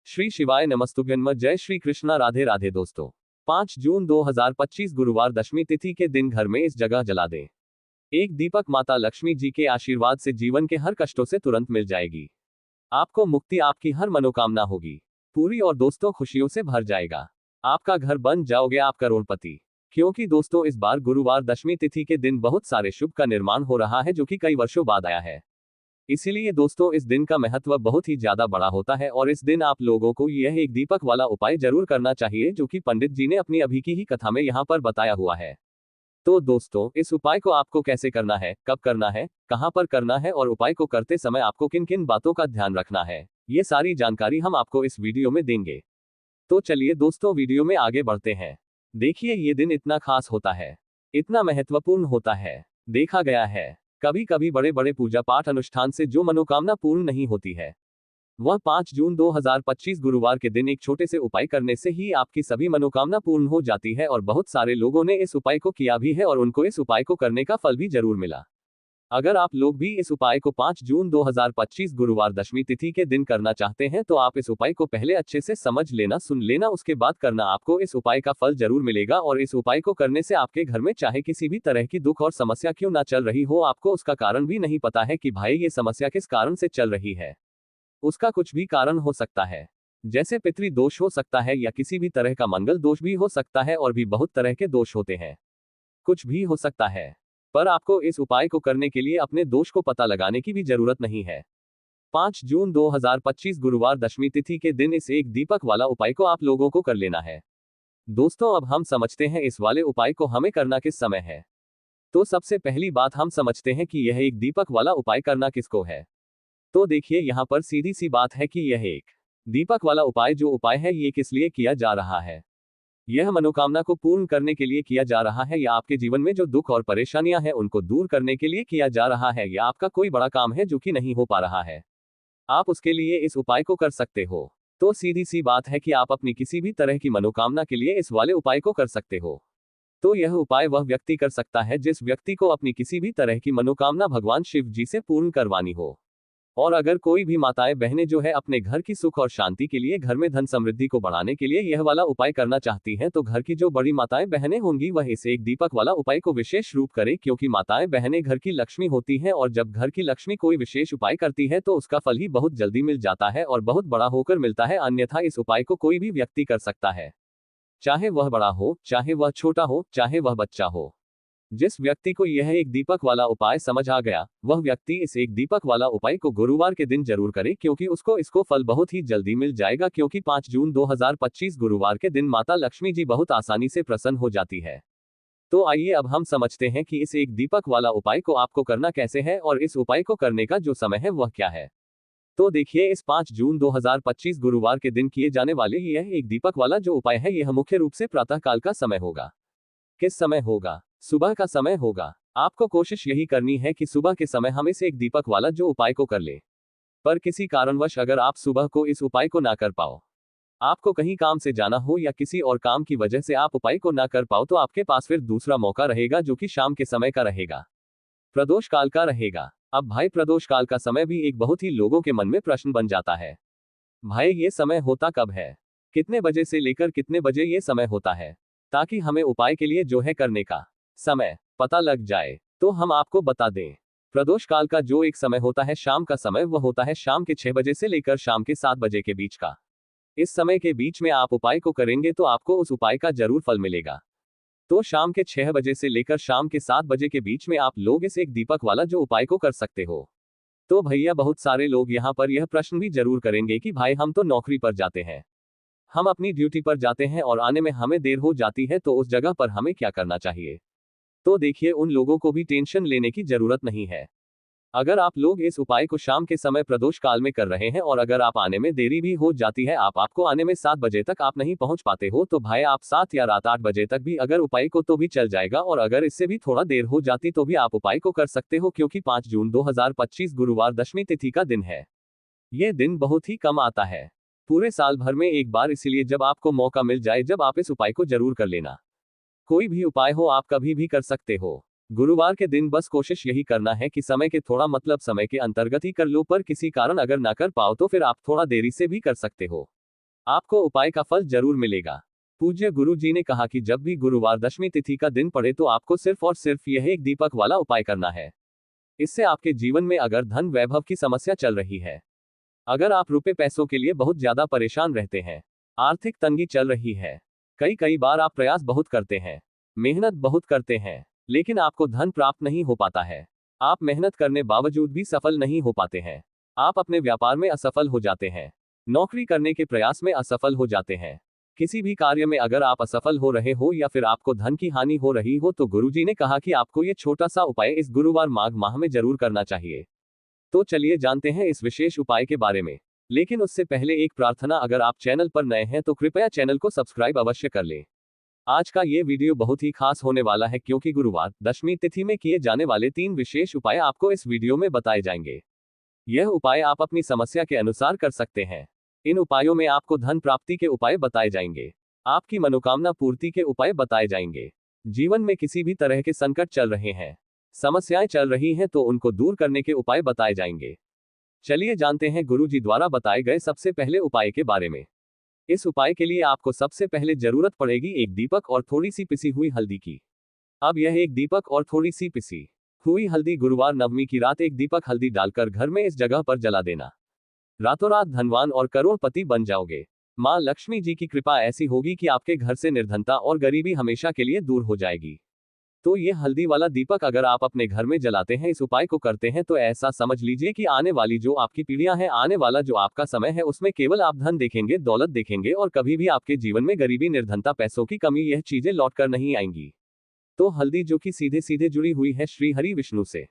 श्री शिवाय नमस्तुभ्यन्म। जय श्री कृष्णा। राधे राधे दोस्तों। 5 जून 2025 गुरुवार दशमी तिथि के दिन घर में इस जगह जला दें एक दीपक। माता लक्ष्मी जी के आशीर्वाद से जीवन के हर कष्टों से तुरंत मिल जाएगी। आपको मुक्ति, आपकी हर मनोकामना होगी पूरी और दोस्तों खुशियों से भर जाएगा। आपका घर बन जाओगे आप करोड़पति। क्योंकि दोस्तों इस बार गुरुवार दशमी तिथि के दिन बहुत सारे शुभ का निर्माण हो रहा है जो कि कई वर्षों बाद आया है। इसीलिए दोस्तों इस दिन का महत्व बहुत ही ज्यादा बड़ा होता है और इस दिन आप लोगों को यह एक दीपक वाला उपाय जरूर करना चाहिए जो कि पंडित जी ने अपनी अभी की ही कथा में यहाँ पर बताया हुआ है। तो दोस्तों इस उपाय को आपको कैसे करना है, कब करना है, कहां पर करना है और उपाय को करते समय आपको किन किन बातों का ध्यान रखना है, ये सारी जानकारी हम आपको इस वीडियो में देंगे। तो चलिए दोस्तों वीडियो में आगे बढ़ते हैं। देखिए ये दिन इतना खास होता है, इतना महत्वपूर्ण होता है। देखा गया है कभी कभी बड़े बड़े पूजा पाठ अनुष्ठान से जो मनोकामना पूर्ण नहीं होती है, वह 5 जून 2025 गुरुवार के दिन एक छोटे से उपाय करने से ही आपकी सभी मनोकामना पूर्ण हो जाती है। और बहुत सारे लोगों ने इस उपाय को किया भी है और उनको इस उपाय को करने का फल भी जरूर मिला। अगर आप लोग भी इस उपाय को 5 जून 2025 गुरुवार दशमी तिथि के दिन करना चाहते हैं तो आप इस उपाय को पहले अच्छे से समझ लेना, सुन लेना, उसके बाद करना। आपको इस उपाय का फल जरूर मिलेगा और इस उपाय को करने से आपके घर में चाहे किसी भी तरह की दुख और समस्या क्यों ना चल रही हो, आपको उसका कारण भी नहीं पता है कि भाई ये समस्या किस कारण से चल रही है, उसका कुछ भी कारण हो सकता है। जैसे पितृ दोष हो सकता है या किसी भी तरह का मंगल दोष भी हो सकता है और भी बहुत तरह के दोष होते हैं, कुछ भी हो सकता है। पर आपको इस उपाय को करने के लिए अपने दोष को पता लगाने की भी जरूरत नहीं है। 5 जून 2025 गुरुवार दशमी तिथि के दिन इस एक दीपक वाला उपाय को आप लोगों को कर लेना है। दोस्तों अब हम समझते हैं इस वाले उपाय को हमें करना किस समय है। तो सबसे पहली बात हम समझते हैं कि यह एक दीपक वाला उपाय करना किसको है। तो देखिए यहाँ पर सीधी सी बात है कि यह एक दीपक वाला उपाय जो उपाय है ये किस लिए किया जा रहा है। यह मनोकामना को पूर्ण करने के लिए किया जा रहा है, या आपके जीवन में जो दुख और परेशानियां हैं उनको दूर करने के लिए किया जा रहा है, या आपका कोई बड़ा काम है जो कि नहीं हो पा रहा है, आप उसके लिए इस उपाय को कर सकते हो। तो सीधी सी बात है कि आप अपनी किसी भी तरह की मनोकामना के लिए इस वाले उपाय को कर सकते हो। तो यह उपाय वह व्यक्ति कर सकता है जिस व्यक्ति को अपनी किसी भी तरह की मनोकामना भगवान शिव जी से पूर्ण करवानी हो। और अगर कोई भी माताएं बहनें जो है अपने घर की सुख और शांति के लिए, घर में धन समृद्धि को बढ़ाने के लिए यह वाला उपाय करना चाहती हैं, तो घर की जो बड़ी माताएं बहनें होंगी वह इस एक दीपक वाला उपाय को विशेष रूप करें, क्योंकि माताएं बहनें घर की लक्ष्मी होती हैं और जब घर की लक्ष्मी कोई विशेष उपाय करती है तो उसका फल ही बहुत जल्दी मिल जाता है और बहुत बड़ा होकर मिलता है। अन्यथा इस उपाय को कोई भी व्यक्ति कर सकता है, चाहे वह बड़ा हो, चाहे वह छोटा हो, चाहे वह बच्चा हो। जिस व्यक्ति को यह एक दीपक वाला उपाय समझ आ गया वह व्यक्ति इस एक दीपक वाला उपाय को गुरुवार के दिन जरूर करे, क्योंकि उसको इसको फल बहुत ही जल्दी मिल जाएगा। क्योंकि 5 जून 2025 गुरुवार के दिन माता लक्ष्मी जी बहुत आसानी से प्रसन्न हो जाती है। तो आइए अब हम समझते हैं कि इस एक दीपक वाला उपाय को आपको करना कैसे है और इस उपाय को करने का जो समय है वह क्या है। तो देखिए इस 5 जून 2025 गुरुवार के दिन किए जाने वाले यह एक दीपक वाला जो उपाय है यह मुख्य रूप से प्रातः काल का समय होगा। किस समय होगा? सुबह का समय होगा। आपको कोशिश यही करनी है कि सुबह के समय हम इस एक दीपक वाला जो उपाय को कर ले। पर किसी कारणवश अगर आप सुबह को इस उपाय को ना कर पाओ, आपको कहीं काम से जाना हो या किसी और काम की वजह से आप उपाय को ना कर पाओ, तो आपके पास फिर दूसरा मौका रहेगा जो कि शाम के समय का रहेगा, प्रदोष काल का रहेगा। अब भाई प्रदोष काल का समय भी एक बहुत ही लोगों के मन में प्रश्न बन जाता है, भाई ये समय होता कब है, कितने बजे से लेकर कितने बजे ये समय होता है, ताकि हमें उपाय के लिए जो है करने का समय पता लग जाए। तो हम आपको बता दें, प्रदोष काल का जो एक समय होता है शाम का समय, वह होता है शाम के 6 बजे से लेकर शाम के 7 बजे के बीच का। इस समय के बीच में आप उपाय को करेंगे तो आपको उस उपाय का जरूर फल मिलेगा। तो शाम के 6 बजे से लेकर शाम के 7 बजे के बीच में आप लोग इस एक दीपक वाला जो उपाय को कर सकते हो। तो भैया बहुत सारे लोग यहाँ पर यह प्रश्न भी जरूर करेंगे कि भाई हम तो नौकरी पर जाते हैं, हम अपनी ड्यूटी पर जाते हैं और आने में हमें देर हो जाती है, तो उस जगह पर हमें क्या करना चाहिए। तो देखिए उन लोगों को भी टेंशन लेने की जरूरत नहीं है। अगर आप लोग इस उपाय को शाम के समय प्रदोष काल में कर रहे हैं और अगर आप आने में देरी भी हो जाती है, आपको आने में 7 बजे तक आप नहीं पहुंच पाते हो, तो भाई आप 7 या रात 8 बजे तक भी अगर उपाय को तो भी चल जाएगा। और अगर इससे भी थोड़ा देर हो जाती तो भी आप उपाय को कर सकते हो, क्योंकि 5 जून 2025 गुरुवार दशमी तिथि का दिन है। यह दिन बहुत ही कम आता है, पूरे साल भर में एक बार, इसीलिए जब आपको मौका मिल जाए जब आप इस उपाय को जरूर कर लेना। कोई भी उपाय हो आप कभी भी कर सकते हो, गुरुवार के दिन बस कोशिश यही करना है कि समय के थोड़ा समय के अंतर्गत ही कर लो। पर किसी कारण अगर ना कर पाओ तो फिर आप थोड़ा देरी से भी कर सकते हो। आपको उपाय का फल जरूर मिलेगा। पूज्य गुरु जी ने कहा कि जब भी गुरुवार दशमी तिथि का दिन पड़े तो आपको सिर्फ और सिर्फ यह एक दीपक वाला उपाय करना है। इससे आपके जीवन में अगर धन वैभव की समस्या चल रही है, अगर आप रुपए पैसों के लिए बहुत ज्यादा परेशान रहते हैं, आर्थिक तंगी चल रही है, कई बार आप प्रयास बहुत करते हैं, मेहनत बहुत करते हैं, लेकिन आपको धन प्राप्त नहीं हो पाता है, आप मेहनत करने बावजूद भी सफल नहीं हो पाते हैं, आप अपने व्यापार में असफल हो जाते हैं, नौकरी करने के प्रयास में असफल हो जाते हैं, किसी भी कार्य में अगर आप असफल हो रहे हो या फिर आपको धन की हानि हो रही हो, तो गुरुजी ने कहा कि आपको ये छोटा सा उपाय इस गुरुवार माघ माह में जरूर करना चाहिए। तो चलिए जानते हैं इस विशेष उपाय के बारे में। लेकिन उससे पहले एक प्रार्थना, अगर आप चैनल पर नए हैं तो कृपया चैनल को सब्सक्राइब अवश्य कर लें। आज का ये वीडियो बहुत ही खास होने वाला है, क्योंकि गुरुवार दशमी तिथि में किए जाने वाले 3 विशेष उपाय आपको इस वीडियो में बताए जाएंगे। यह उपाय आप अपनी समस्या के अनुसार कर सकते हैं। इन उपायों में आपको धन प्राप्ति के उपाय बताए जाएंगे, आपकी मनोकामना पूर्ति के उपाय बताए जाएंगे। जीवन में किसी भी तरह के संकट चल रहे हैं, समस्याएं चल रही हैं, तो उनको दूर करने के उपाय बताए जाएंगे। चलिए जानते हैं गुरु जी द्वारा बताए गए सबसे पहले उपाय के बारे में। इस उपाय के लिए आपको सबसे पहले जरूरत पड़ेगी एक दीपक और थोड़ी सी पिसी हुई हल्दी की। अब यह एक दीपक और थोड़ी सी पिसी हुई हल्दी गुरुवार नवमी की रात एक दीपक हल्दी डालकर घर में इस जगह पर जला देना। रातों रात धनवान और करोड़पति बन जाओगे। मां लक्ष्मी जी की कृपा ऐसी होगी कि आपके घर से निर्धनता और गरीबी हमेशा के लिए दूर हो जाएगी। तो ये हल्दी वाला दीपक अगर आप अपने घर में जलाते हैं, इस उपाय को करते हैं, तो ऐसा समझ लीजिए कि आने वाली जो आपकी पीढ़ियां हैं, आने वाला जो आपका समय है, उसमें केवल आप धन देखेंगे, दौलत देखेंगे, और कभी भी आपके जीवन में गरीबी, निर्धनता, पैसों की कमी, यह चीजें लौट कर नहीं आएंगी। तो हल्दी जो कि सीधे सीधे जुड़ी हुई है श्री हरि विष्णु से,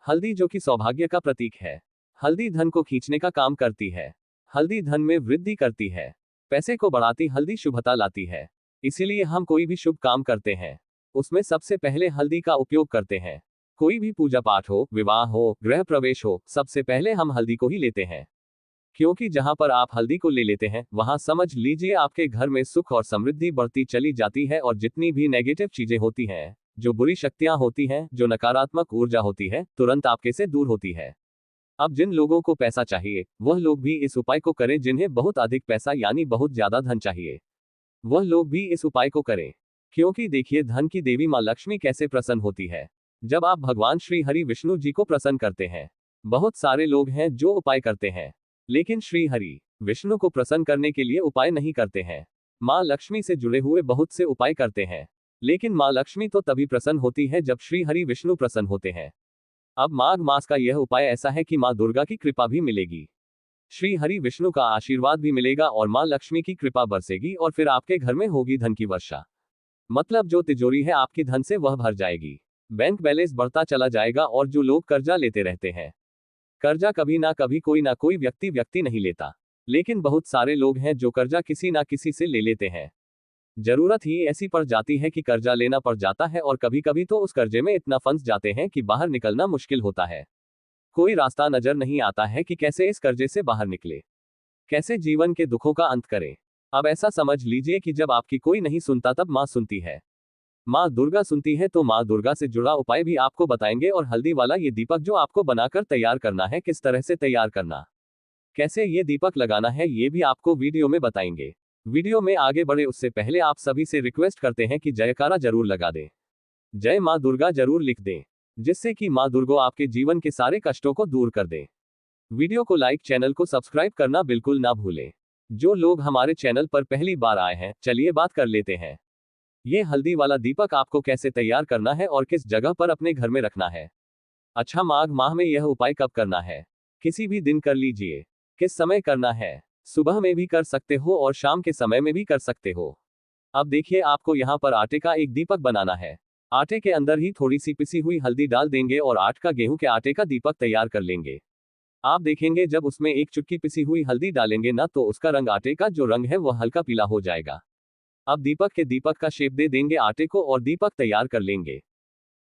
हल्दी जो कि सौभाग्य का प्रतीक है, हल्दी धन को खींचने का काम करती है, हल्दी धन में वृद्धि करती है, पैसे को बढ़ाती हल्दी शुभता लाती है। इसीलिए हम कोई भी शुभ काम करते हैं, उसमें सबसे पहले हल्दी का उपयोग करते हैं। कोई भी पूजा पाठ हो, विवाह हो, गृह प्रवेश हो, सबसे पहले हम हल्दी को ही लेते हैं। क्योंकि जहां पर आप हल्दी को ले लेते हैं, वहां समझ लीजिए आपके घर में सुख और समृद्धि बढ़ती चली जाती है, और जितनी भी नेगेटिव चीजें होती हैं, जो बुरी शक्तियां होती हैं, जो नकारात्मक ऊर्जा होती है, तुरंत आपके से दूर होती है। अब जिन लोगों को पैसा चाहिए, वह लोग भी इस उपाय को करें। जिन्हें बहुत अधिक पैसा यानी बहुत ज्यादा धन चाहिए, वह लोग भी इस उपाय को करें। क्योंकि देखिए, धन की देवी मां लक्ष्मी कैसे प्रसन्न होती है जब आप भगवान श्री हरि विष्णु जी को प्रसन्न करते हैं। बहुत सारे लोग हैं जो उपाय करते हैं, लेकिन श्री हरि विष्णु को प्रसन्न करने के लिए उपाय नहीं करते हैं। मां लक्ष्मी से जुड़े हुए बहुत से उपाय करते हैं, लेकिन मां लक्ष्मी तो तभी प्रसन्न होती है जब श्री हरि विष्णु प्रसन्न होते हैं। अब माघ मास का यह उपाय ऐसा है कि मां दुर्गा की कृपा भी मिलेगी, श्री हरि विष्णु का आशीर्वाद भी मिलेगा, और मां लक्ष्मी की कृपा बरसेगी, और फिर आपके घर में होगी धन की वर्षा। मतलब जो तिजोरी है आपकी धन से वह भर जाएगी, बैंक बैलेंस बढ़ता चला जाएगा। और जो लोग कर्जा लेते रहते हैं, कर्जा कभी ना कोई व्यक्ति नहीं लेता, लेकिन बहुत सारे लोग हैं जो कर्जा किसी ना किसी से ले लेते हैं। जरूरत ही ऐसी पड़ जाती है कि कर्जा लेना पड़ जाता है, और कभी कभी तो उस कर्जे में इतना फंस जाते हैं कि बाहर निकलना मुश्किल होता है। कोई रास्ता नजर नहीं आता है कि कैसे इस कर्जे से बाहर निकले, कैसे जीवन के दुखों का अंत करें। अब ऐसा समझ लीजिए कि जब आपकी कोई नहीं सुनता, तब मां सुनती है, मां दुर्गा सुनती है। तो मां दुर्गा से जुड़ा उपाय भी आपको बताएंगे, और हल्दी वाला ये दीपक जो आपको बनाकर तैयार करना है, किस तरह से तैयार करना, कैसे ये दीपक लगाना है, ये भी आपको वीडियो में बताएंगे। वीडियो में आगे बढ़े उससे पहले आप सभी से रिक्वेस्ट करते हैं कि जयकारा जरूर लगा दें, जय मां दुर्गा जरूर लिख दें, जिससे कि मां दुर्गा आपके जीवन के सारे कष्टों को दूर कर दें। वीडियो को लाइक, चैनल को सब्सक्राइब करना बिल्कुल ना भूलें। जो लोग हमारे चैनल पर पहली बार आए हैं, चलिए बात कर लेते हैं। ये हल्दी वाला दीपक आपको कैसे तैयार करना है और किस जगह पर अपने घर में रखना है। अच्छा, माघ माह में यह उपाय कब करना है? किसी भी दिन कर लीजिए। किस समय करना है? सुबह में भी कर सकते हो और शाम के समय में भी कर सकते हो। अब देखिए, आपको यहाँ पर आटे का एक दीपक बनाना है। आटे के अंदर ही थोड़ी सी पिसी हुई हल्दी डाल देंगे और 8 का गेहूं के आटे का दीपक तैयार कर लेंगे। आप देखेंगे जब उसमें एक चुटकी पिसी हुई हल्दी डालेंगे ना, तो उसका रंग, आटे का जो रंग है वह हल्का पीला हो जाएगा। अब दीपक का शेप दे देंगे आटे को और दीपक तैयार कर लेंगे।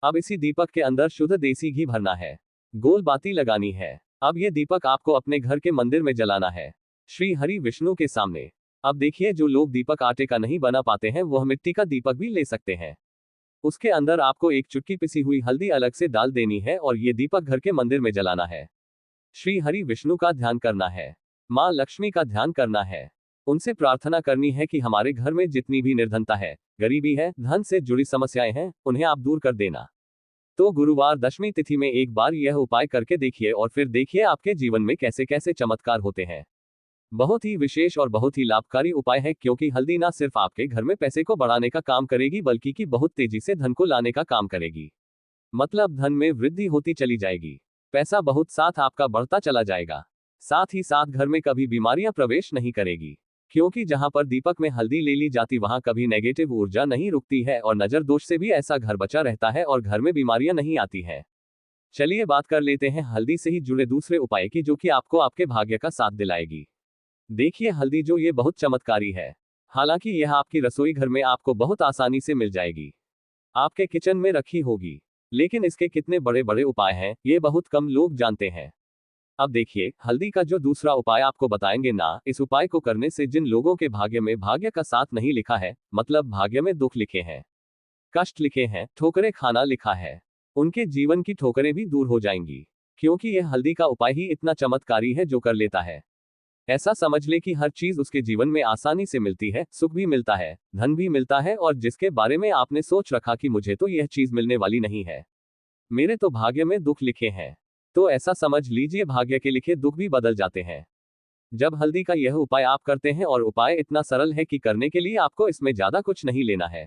अब इसी दीपक के अंदर शुद्ध देसी घी भरना है, गोल बाती लगानी है। अब ये दीपक आपको अपने घर के मंदिर में जलाना है, श्री हरि विष्णु के सामने। अब देखिए, जो लोग दीपक आटे का नहीं बना पाते हैं, वह मिट्टी का दीपक भी ले सकते हैं। उसके अंदर आपको एक चुटकी पिसी हुई हल्दी अलग से डाल देनी है और ये दीपक घर के मंदिर में जलाना है। श्री हरि विष्णु का ध्यान करना है, मां लक्ष्मी का ध्यान करना है। उनसे प्रार्थना करनी है कि हमारे घर में जितनी भी निर्धनता है, गरीबी है, धन से जुड़ी समस्याएं हैं, उन्हें आप दूर कर देना। तो गुरुवार दशमी तिथि में एक बार यह उपाय करके देखिए और फिर देखिए आपके जीवन में कैसे कैसे चमत्कार होते हैं। बहुत ही विशेष और बहुत ही लाभकारी उपाय है, क्योंकि हल्दी ना सिर्फ आपके घर में पैसे को बढ़ाने का काम करेगी बल्कि कि बहुत तेजी से धन को लाने का काम करेगी। मतलब धन में वृद्धि होती चली जाएगी, पैसा बहुत साथ आपका बढ़ता चला जाएगा। साथ ही साथ घर में कभी बीमारियां प्रवेश नहीं करेगी, क्योंकि जहां पर दीपक में हल्दी ले ली जाती वहां कभी नेगेटिव ऊर्जा नहीं रुकती है और नजर दोष से भी ऐसा घर बचा रहता है और घर में बीमारियां नहीं आती हैं। चलिए बात कर लेते हैं हल्दी से ही जुड़े दूसरे उपाय की, जो कि आपको आपके भाग्य का साथ दिलाएगी। देखिए हल्दी जो ये बहुत चमत्कारी है। हालांकि यह आपकी रसोई घर में आपको बहुत आसानी से मिल जाएगी, आपके किचन में रखी होगी, लेकिन इसके कितने बड़े बड़े उपाय हैं ये बहुत कम लोग जानते हैं। अब देखिए हल्दी का जो दूसरा उपाय आपको बताएंगे ना, इस उपाय को करने से जिन लोगों के भाग्य में भाग्य का साथ नहीं लिखा है, मतलब भाग्य में दुख लिखे हैं, कष्ट लिखे हैं, ठोकरें खाना लिखा है, उनके जीवन की ठोकरें भी दूर हो जाएंगी। क्योंकि यह हल्दी का उपाय ही इतना चमत्कारी है जो कर लेता है। ऐसा समझ ले कि हर चीज उसके जीवन में आसानी से मिलती है, सुख भी मिलता है, धन भी मिलता है, और जिसके बारे में आपने सोच रखा कि मुझे तो यह चीज मिलने वाली नहीं है, मेरे तो भाग्य में दुख लिखे हैं, तो ऐसा समझ लीजिए भाग्य के लिखे दुख भी बदल जाते हैं जब हल्दी का यह उपाय आप करते हैं। और उपाय इतना सरल है कि करने के लिए आपको इसमें ज्यादा कुछ नहीं लेना है,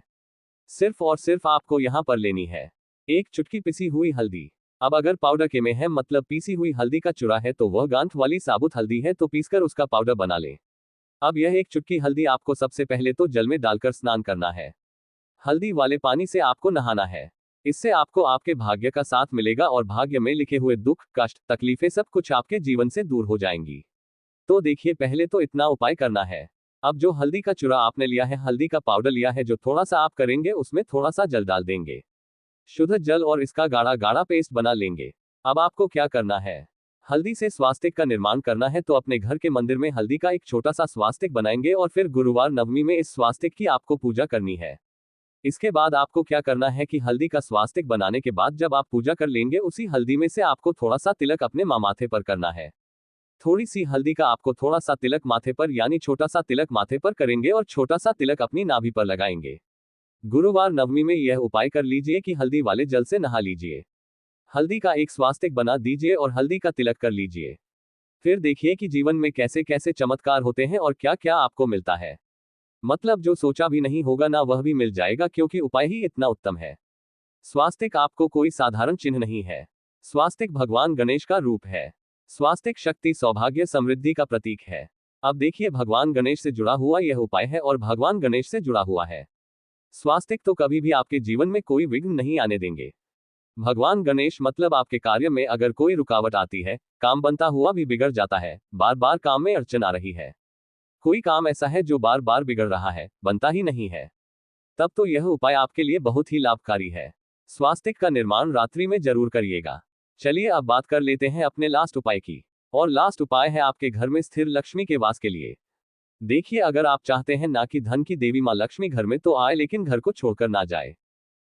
सिर्फ और सिर्फ आपको यहां पर लेनी है एक चुटकी पिसी हुई हल्दी। अब अगर पाउडर के में है, मतलब पीसी हुई हल्दी का चूरा है, तो वह गांठ वाली साबुत हल्दी है तो पीसकर उसका पाउडर बना ले। अब यह एक चुटकी हल्दी आपको सबसे पहले तो जल में डालकर स्नान करना है, हल्दी वाले पानी से आपको नहाना है। इससे आपको आपके भाग्य का साथ मिलेगा और भाग्य में लिखे हुए दुख, कष्ट, तकलीफें सब कुछ आपके जीवन से दूर हो जाएंगी। तो देखिए पहले तो इतना उपाय करना है। अब जो हल्दी का चूरा आपने लिया है, हल्दी का पाउडर लिया है, जो थोड़ा सा आप करेंगे उसमें थोड़ा सा जल डाल देंगे, शुद्ध जल, और इसका गाढ़ा गाढ़ा पेस्ट बना लेंगे। अब आपको क्या करना है, हल्दी से स्वास्तिक का निर्माण करना है, तो अपने घर के मंदिर में हल्दी का एक छोटा सा स्वास्तिक बनाएंगे और फिर गुरुवार नवमी में इस स्वास्तिक की आपको पूजा करनी है। इसके बाद आपको क्या करना है कि हल्दी का स्वास्तिक बनाने के बाद जब आप पूजा कर लेंगे, उसी हल्दी में से आपको थोड़ा सा तिलक अपने माथे पर करना है। थोड़ी सी हल्दी का आपको थोड़ा सा तिलक माथे पर, यानी छोटा सा तिलक माथे पर करेंगे और छोटा सा तिलक अपनी नाभि पर लगाएंगे। गुरुवार नवमी में यह उपाय कर लीजिए कि हल्दी वाले जल से नहा लीजिए, हल्दी का एक स्वास्तिक बना दीजिए और हल्दी का तिलक कर लीजिए। फिर देखिए कि जीवन में कैसे कैसे चमत्कार होते हैं और क्या क्या आपको मिलता है। मतलब जो सोचा भी नहीं होगा ना, वह भी मिल जाएगा, क्योंकि उपाय ही इतना उत्तम है। स्वास्तिक आपको कोई साधारण चिन्ह नहीं है, स्वास्तिक भगवान गणेश का रूप है। स्वास्तिक शक्ति, सौभाग्य, समृद्धि का प्रतीक है। अब देखिए भगवान गणेश से जुड़ा हुआ यह उपाय है और भगवान गणेश से जुड़ा हुआ है। स्वास्तिक तो कभी भी आपके जीवन में कोई विघ्न नहीं आने देंगे। भगवान गणेश मतलब आपके कार्य में अगर कोई रुकावट आती है, काम बनता हुआ भी बिगड़ जाता है, बार बार काम में अड़चन आ रही है, कोई काम ऐसा है जो बार बार बिगड़ रहा है, बनता ही नहीं है, तब तो यह उपाय आपके लिए बहुत ही लाभकारी है। स्वास्तिक का निर्माण रात्रि में जरूर करिएगा। चलिए अब बात कर लेते हैं अपने लास्ट उपाय की, और लास्ट उपाय है आपके घर में स्थिर लक्ष्मी के वास के लिए। देखिए अगर आप चाहते हैं ना कि धन की देवी मां लक्ष्मी घर में तो आए, लेकिन घर को छोड़कर ना जाए,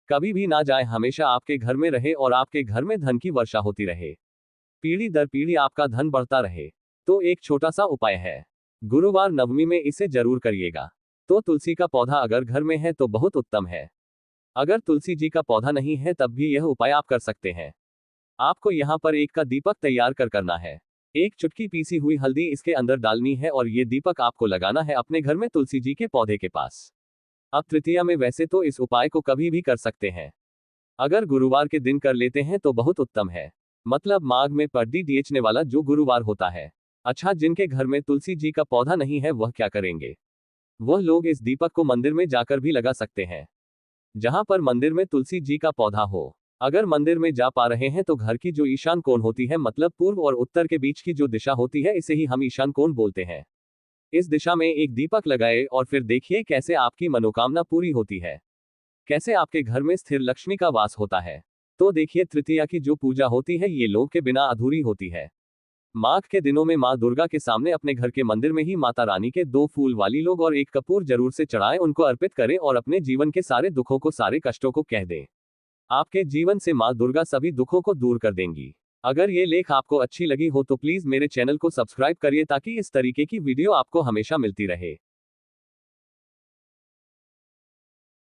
कभी भी ना जाए, हमेशा आपके घर में रहे और आपके घर में धन की वर्षा होती रहे, पीढ़ी दर पीढ़ी आपका धन बढ़ता रहे, तो एक छोटा सा उपाय है, गुरुवार नवमी में इसे जरूर करिएगा। तो तुलसी का पौधा अगर घर में है तो बहुत उत्तम है, अगर तुलसी जी का पौधा नहीं है तब भी यह उपाय आप कर सकते हैं। आपको यहाँ पर एक का दीपक तैयार करना है, एक चुटकी पीसी हुई हल्दी इसके अंदर डालनी है और ये दीपक आपको लगाना है अपने घर में तुलसी जी के पौधे के पास। अब तृतीया में वैसे तो इस उपाय को कभी भी कर सकते हैं, अगर गुरुवार के दिन कर लेते हैं तो बहुत उत्तम है, मतलब माघ में पड्डी डीएचने वाला जो गुरुवार होता है। अच्छा, जिनके घर में तुलसी जी का पौधा नहीं है वह क्या करेंगे, वह लोग इस दीपक को मंदिर में जाकर भी लगा सकते हैं, जहां पर मंदिर में तुलसी जी का पौधा हो। अगर मंदिर में जा पा रहे हैं तो घर की जो ईशान कोण होती है, मतलब पूर्व और उत्तर के बीच की जो दिशा होती है, इसे ही हम ईशान कोण बोलते हैं, इस दिशा में एक दीपक लगाए और फिर देखिए कैसे आपकी मनोकामना पूरी होती है, कैसे आपके घर में स्थिर लक्ष्मी का वास होता है। तो देखिए तृतीया की जो पूजा होती है ये लोग के बिना अधूरी होती है। माघ के दिनों में मां दुर्गा के सामने अपने घर के मंदिर में ही माता रानी के 2 फूल वाली लोग और एक कपूर जरूर से चढ़ाएं, उनको अर्पित करें और अपने जीवन के सारे दुखों को, सारे कष्टों को कह दें। आपके जीवन से मां दुर्गा सभी दुखों को दूर कर देंगी, अगर ये लेख आपको अच्छी लगी हो तो प्लीज मेरे चैनल को सब्सक्राइब करिए ताकि इस तरीके की वीडियो आपको हमेशा मिलती रहे।